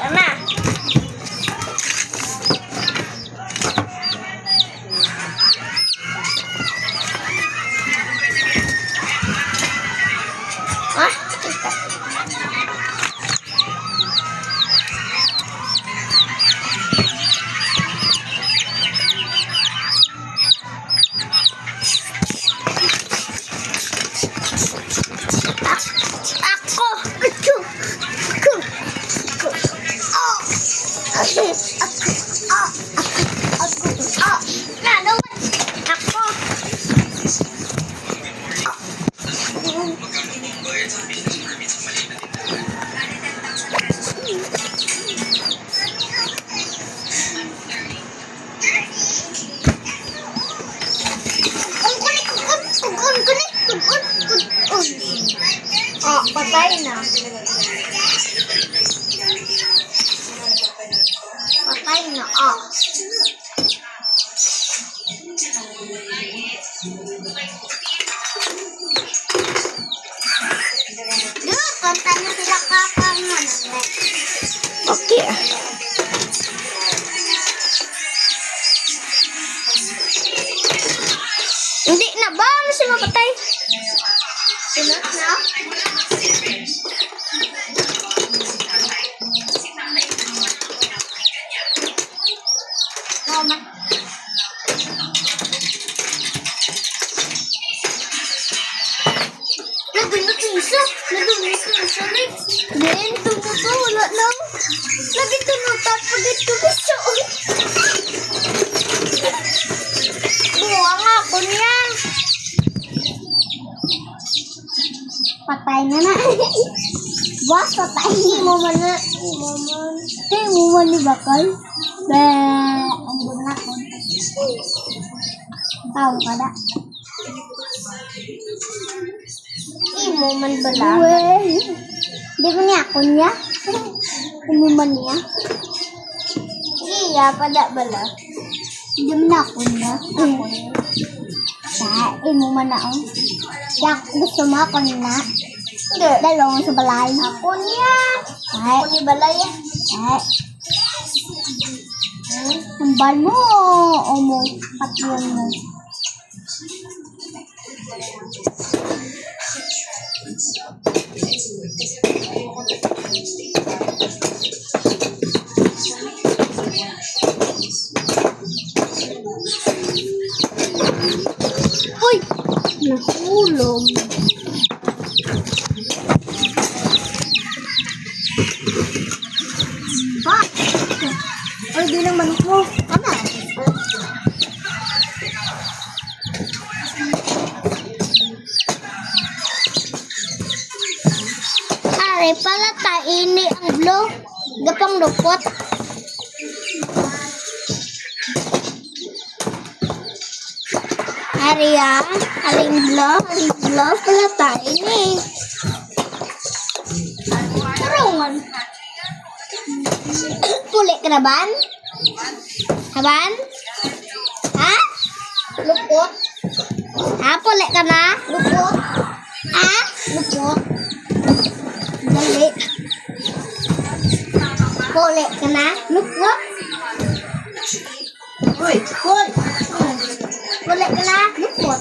Ana. Patay na. Patay na. Dude, kanta na sila kapag okay. Hindi na ba? Masih mapatay? Sunod na? Then, tumuto, wala lang. Lagi tunutan, pagit gusto. Buwang ako niya. Patay na na. Boss, patay. Hindi mo man na. Hindi mo man ni Bakal. Ang guna ko. Tao ka na. Hindi mo man bala. Hindi ko niya ako niya. Hindi mo man niya. Iya, pada bala. Hindi mo na ako niya. Ako niya. Hindi mo man na ako. Kaya gusto mo ako na. Hindi. Dalawang sa balay. Ako niya. Ako ni balay. Hambal mo o mo patyon mo. Uy! Nahulog. Ay, di lang manok mo. Ano? Ari, pala ini ang blue. Gapang lupot. Ari ya. Aling blue. Pala ini. Tarungan. Puli ka na ban? Haban? Ha? Lupot? Ha? Puli ka na? Lupot? Ha? Lupot? Dali. Puli ka na? Lupot? Uy! Uy! Puli ka na? Lupot?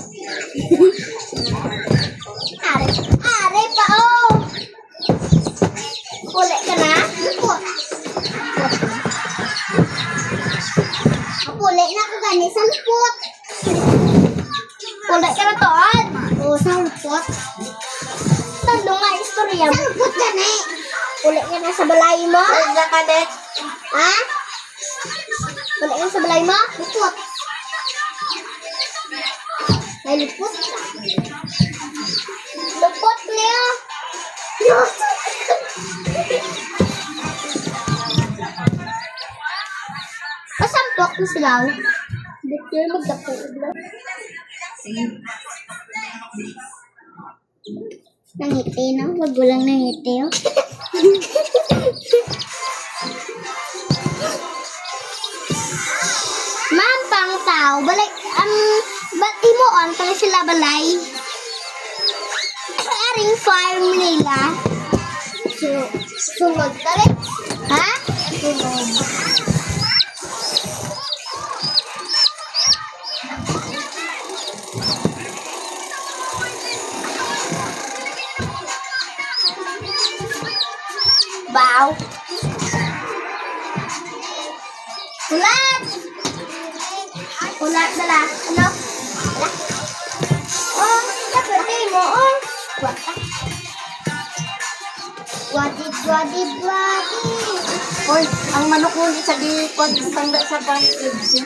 Are pa oh! Puli ka na? Lupot? Puli na ako gani sa lupot. Puli ka na toon. Oo, sa lupot. Tando nga istorya. Sa lupot gani. Puli ka na sa balay mo. Wala ka de. Ha? Puli ka na sa balay mo. Lupot. Ay, lupot. Lupot niya. Pasampok na sila. Dito yung magdapo. Nangiti, no? Magulang nangiti, oh. Ma'am, pang tao. Balik, ba't imoon? Pala sila bala? farm nila. Sunod ka rin? Ha? Sunod. Bow. Ulat! Ulat na. Ano? Ulat? Oh, kapatid mo, oh. Wata. Wadid. Hoy, ang manok mo sa di pagtanda sa pancake.